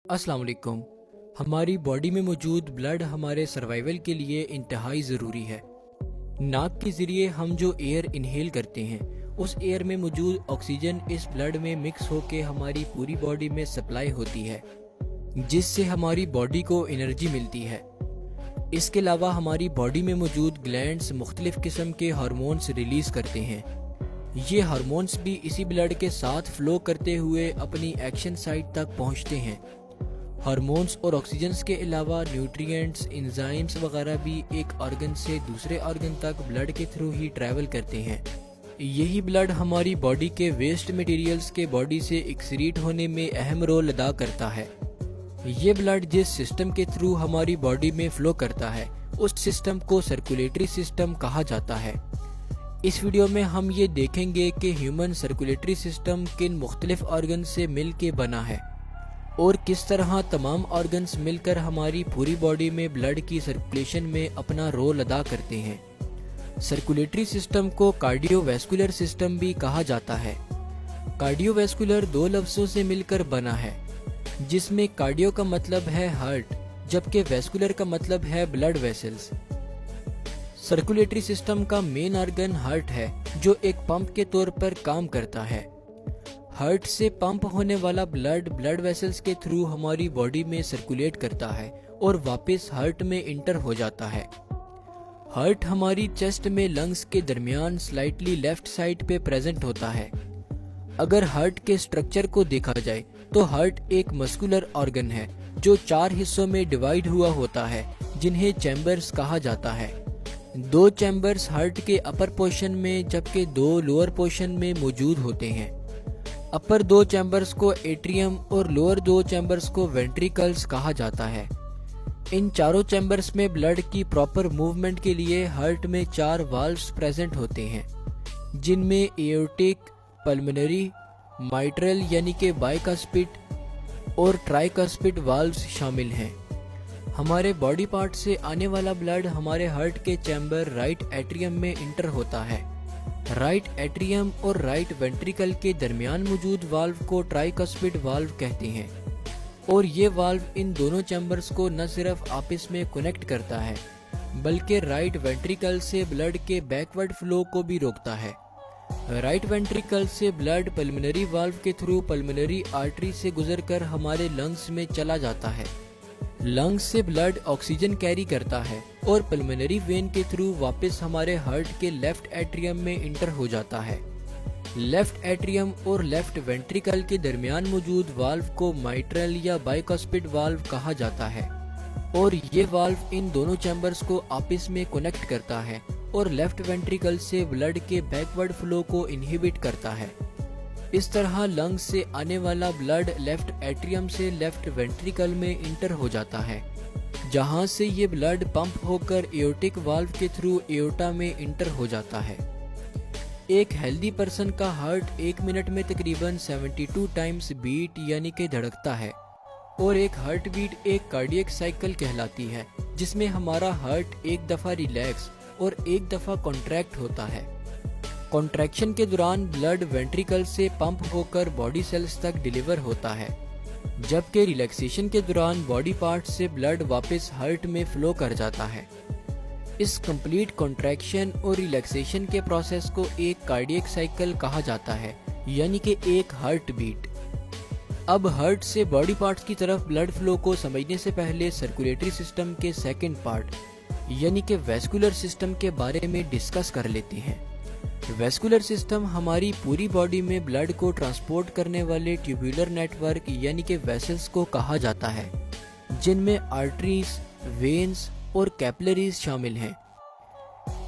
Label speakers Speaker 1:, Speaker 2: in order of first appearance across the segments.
Speaker 1: अस्सलाम वालेकुम। हमारी बॉडी में मौजूद ब्लड हमारे सर्वाइवल के लिए इंतहाई ज़रूरी है। नाक के ज़रिए हम जो एयर इनहेल करते हैं, उस एयर में मौजूद ऑक्सीजन इस ब्लड में मिक्स होकर हमारी पूरी बॉडी में सप्लाई होती है, जिससे हमारी बॉडी को एनर्जी मिलती है। इसके अलावा हमारी बॉडी में मौजूद ग्लैंड्स मुख्तलिफ किस्म के हार्मोन्स रिलीज़ करते हैं। ये हार्मोन्स भी इसी ब्लड के साथ फ्लो करते हुए अपनी एक्शन साइट तक पहुंचते हैं। हार्मोन्स और ऑक्सीजन्स के अलावा न्यूट्रिएंट्स, एंजाइम्स वगैरह भी एक ऑर्गन से दूसरे ऑर्गन तक ब्लड के थ्रू ही ट्रैवल करते हैं। यही ब्लड हमारी बॉडी के वेस्ट मटेरियल्स के बॉडी से एक्सक्रीट होने में अहम रोल अदा करता है। ये ब्लड जिस सिस्टम के थ्रू हमारी बॉडी में फ्लो करता है, उस सिस्टम को सर्कुलेटरी सिस्टम कहा जाता है। इस वीडियो में हम ये देखेंगे कि ह्यूमन सर्कुलेटरी सिस्टम किन मुख्तलिफ ऑर्गन से मिल के बना है और किस तरह तमाम ऑर्गन्स मिलकर हमारी पूरी बॉडी में ब्लड की सर्कुलेशन में अपना रोल अदा करते हैं। सर्कुलेटरी सिस्टम को कार्डियोवैस्कुलर सिस्टम भी कहा जाता है। कार्डियोवैस्कुलर दो लफ्जों से मिलकर बना है, जिसमें कार्डियो का मतलब है हार्ट, जबकि वैस्कुलर का मतलब है ब्लड वेसल्स। सर्कुलेटरी सिस्टम का मेन ऑर्गन हार्ट है, जो एक पंप के तौर पर काम करता है। हार्ट से पंप होने वाला ब्लड वेसल्स के थ्रू हमारी बॉडी में सर्कुलेट करता है और वापस हार्ट में इंटर हो जाता है। हार्ट हमारी चेस्ट में लंग्स के दरमियान स्लाइटली लेफ्ट साइड पे प्रेजेंट होता है। अगर हार्ट के स्ट्रक्चर को देखा जाए तो हार्ट एक मस्कुलर ऑर्गन है जो 4 हिस्सों में डिवाइड हुआ होता है, जिन्हें चैम्बर्स कहा जाता है। 2 चैम्बर्स हार्ट के अपर पोर्शन में जबकि 2 लोअर पोर्शन में मौजूद होते हैं। अपर 2 चैम्बर्स को एट्रियम और लोअर 2 चैम्बर्स को वेंट्रिकल्स कहा जाता है। इन चारों चैम्बर्स में ब्लड की प्रॉपर मूवमेंट के लिए हार्ट में 4 वाल्व्स प्रेजेंट होते हैं, जिनमें एओर्टिक, पल्मोनरी, माइट्रल यानी कि बाइकास्पिड और ट्राइकास्पिड वाल्व्स शामिल हैं। हमारे बॉडी पार्ट से आने वाला ब्लड हमारे हार्ट के चैम्बर राइट एट्रियम में इंटर होता है। राइट एट्रियम और राइट वेंट्रिकल के दरमियान मौजूद वाल्व को ट्राइकास्पिड वाल्व कहते हैं, और ये वाल्व इन दोनों चैम्बर्स को न सिर्फ आपस में कनेक्ट करता है, बल्कि राइट वेंट्रिकल से ब्लड के बैकवर्ड फ्लो को भी रोकता है। राइट वेंट्रिकल से ब्लड पल्मोनरी वाल्व के थ्रू पल्मोनरी आर्टरी से गुजरकर हमारे लंग्स में चला जाता है। लंग्स से ब्लड ऑक्सीजन कैरी करता है और पल्मोनरी वेन के थ्रू वापस हमारे हार्ट के लेफ्ट एट्रियम में इंटर हो जाता है। लेफ्ट एट्रियम और लेफ्ट वेंट्रिकल के दरमियान मौजूद वाल्व को माइट्रल या बाइकास्पिड वाल्व कहा जाता है, और ये वाल्व इन दोनों चैम्बर्स को आपस में कनेक्ट करता है और लेफ्ट वेंट्रिकल से ब्लड के बैकवर्ड फ्लो को इनहिबिट करता है। इस तरह लंग्स से आने वाला ब्लड लेफ्ट एट्रियम से लेफ्ट वेंट्रिकल में इंटर हो जाता है, जहां से ये ब्लड पंप होकर एओर्टिक वाल्व के थ्रू एओर्टा में इंटर हो जाता है। एक हेल्दी पर्सन का हार्ट 1 मिनट में तकरीबन 72 टाइम्स बीट यानी कि धड़कता है, और एक हार्ट बीट एक कार्डियक साइकिल कहलाती है, जिसमें हमारा हार्ट एक दफा रिलैक्स और एक दफा कॉन्ट्रैक्ट होता है। कॉन्ट्रैक्शन के दौरान ब्लड वेंट्रिकल से पंप होकर बॉडी सेल्स तक डिलीवर होता है, जबकि रिलैक्सेशन के दौरान बॉडी पार्ट से ब्लड वापस हार्ट में फ्लो कर जाता है। इस कंप्लीट कॉन्ट्रैक्शन और रिलैक्सेशन के प्रोसेस को एक कार्डियक साइकिल कहा जाता है, यानी कि एक हार्ट बीट। अब हार्ट से बॉडी पार्ट्स की तरफ ब्लड फ्लो को समझने से पहले सर्कुलेटरी सिस्टम के सेकंड पार्ट यानी कि वैस्कुलर सिस्टम के बारे में डिस्कस कर लेते हैं। वैस्कुलर सिस्टम हमारी पूरी बॉडी में ब्लड को ट्रांसपोर्ट करने वाले ट्यूबुलर नेटवर्क यानी कि वेसल्स को कहा जाता है, जिनमें आर्टरीज, वेन्स और कैपिलरीज शामिल हैं।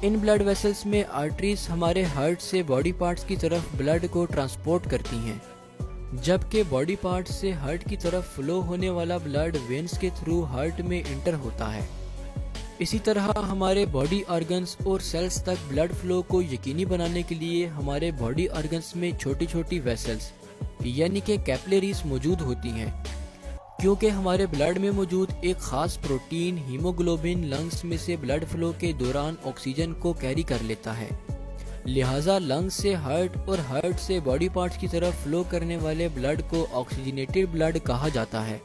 Speaker 1: इन ब्लड वेसल्स में आर्टरीज हमारे हार्ट से बॉडी पार्ट्स की तरफ ब्लड को ट्रांसपोर्ट करती हैं, जबकि बॉडी पार्ट्स से हार्ट की तरफ फ्लो होने वाला ब्लड वेन्स के थ्रू हार्ट में इंटर होता है। इसी तरह हमारे बॉडी ऑर्गन्स और सेल्स तक ब्लड फ्लो को यकीनी बनाने के लिए हमारे बॉडी ऑर्गन्स में छोटी छोटी वेसल्स यानी कि कैपिलरीज मौजूद होती हैं, क्योंकि हमारे ब्लड में मौजूद एक खास प्रोटीन हीमोग्लोबिन लंग्स में से ब्लड फ्लो के दौरान ऑक्सीजन को कैरी कर लेता है। लिहाजा लंग्स से हार्ट और हार्ट से बॉडी पार्ट्स की तरफ फ्लो करने वाले ब्लड को ऑक्सीजनेटेड ब्लड कहा जाता है।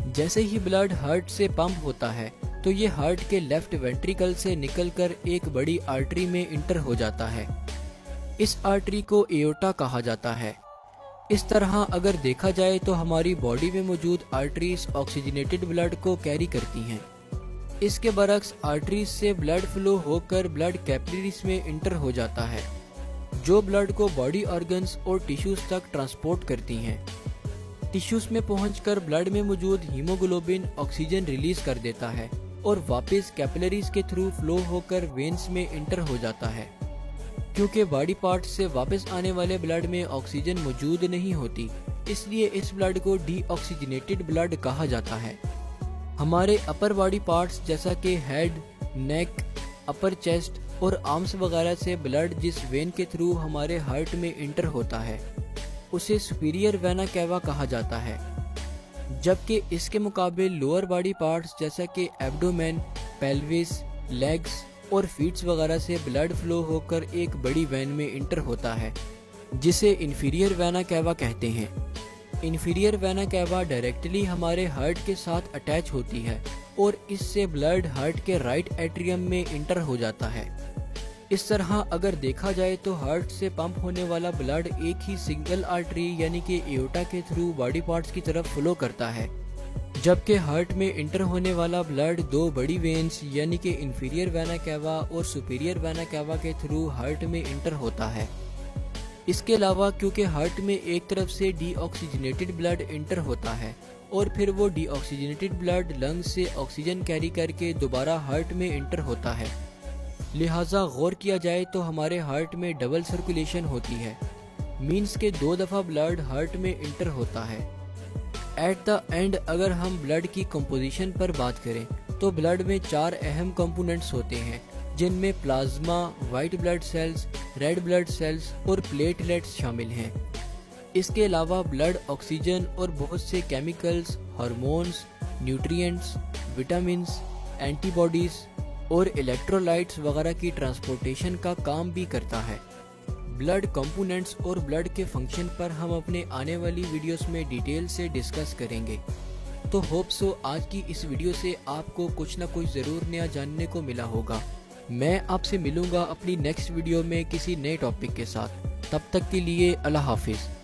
Speaker 1: जैसे ही ब्लड हार्ट से पंप होता है तो ये हार्ट के लेफ्ट वेंट्रिकल से निकलकर एक बड़ी आर्टरी में इंटर हो जाता है। इस आर्टरी को एओर्टा कहा जाता है। इस तरह अगर देखा जाए तो हमारी बॉडी में मौजूद आर्टरीज ऑक्सीजनेटेड ब्लड को कैरी करती हैं। इसके बरक्स आर्टरीज से ब्लड फ्लो होकर ब्लड कैपिलरीज में इंटर हो जाता है, जो ब्लड को बॉडी ऑर्गन्स और टिश्यूज तक ट्रांसपोर्ट करती हैं। टिश्यूज में पहुंचकर ब्लड में मौजूद हीमोग्लोबिन ऑक्सीजन रिलीज कर देता है और वापस कैपिलरीज के थ्रू फ्लो होकर वेन्स में इंटर हो जाता है। क्योंकि बॉडी पार्ट्स से वापस आने वाले ब्लड में ऑक्सीजन मौजूद नहीं होती, इसलिए इस ब्लड को डीऑक्सीजनेटेड ब्लड कहा जाता है। हमारे अपर बॉडी पार्ट्स जैसा कि हेड, नेक, अपर चेस्ट और आर्म्स वगैरह से ब्लड जिस वेन के थ्रू हमारे हार्ट में इंटर होता है उसे सुपीरियर वेना कैवा कहा जाता है, जबकि इसके मुकाबले लोअर बॉडी पार्ट्स जैसा कि एब्डोमेन, पेल्विस, लेग्स और फीट्स वगैरह से ब्लड फ्लो होकर एक बड़ी वेन में इंटर होता है, जिसे इंफीरियर वेना कैवा कहते हैं। इंफीरियर वेना कैवा डायरेक्टली हमारे हार्ट के साथ अटैच होती है और इससे ब्लड हार्ट के राइट एट्रियम में इंटर हो जाता है। इस तरह अगर देखा जाए तो हार्ट से पंप होने वाला ब्लड एक ही सिंगल आर्टरी यानी कि एओर्टा के थ्रू बॉडी पार्ट्स की तरफ फ्लो करता है, जबकि हार्ट में इंटर होने वाला ब्लड दो बड़ी वेन्स यानी कि इंफीरियर वेना कैवा और सुपीरियर वेना कैवा के थ्रू हार्ट में इंटर होता है। इसके अलावा क्योंकि हार्ट में एक तरफ से डीऑक्सीजनेटेड ब्लड इंटर होता है और फिर वो डीऑक्सीजनेटेड ब्लड लंग्स से ऑक्सीजन कैरी करके दोबारा हार्ट में इंटर होता है, लिहाजा गौर किया जाए तो हमारे हार्ट में डबल सर्कुलेशन होती है, मीन्स के 2 दफ़ा ब्लड हार्ट में इंटर होता है। एट द एंड अगर हम ब्लड की कंपोजिशन पर बात करें तो ब्लड में 4 अहम कंपोनेंट्स होते हैं, जिनमें plasma, white blood cells, red blood cells और प्लेटलेट्स शामिल हैं। इसके अलावा ब्लड ऑक्सीजन और बहुत से chemicals, hormones, nutrients, vitamins, antibodies और इलेक्ट्रोलाइट्स वगैरह की ट्रांसपोर्टेशन का काम भी करता है। ब्लड कंपोनेंट्स और ब्लड के फंक्शन पर हम अपने आने वाली वीडियोस में डिटेल से डिस्कस करेंगे। तो होप सो आज की इस वीडियो से आपको कुछ ना कुछ ज़रूर नया जानने को मिला होगा। मैं आपसे मिलूंगा अपनी नेक्स्ट वीडियो में किसी नए टॉपिक के साथ। तब तक के लिए अल्लाह हाफिज़।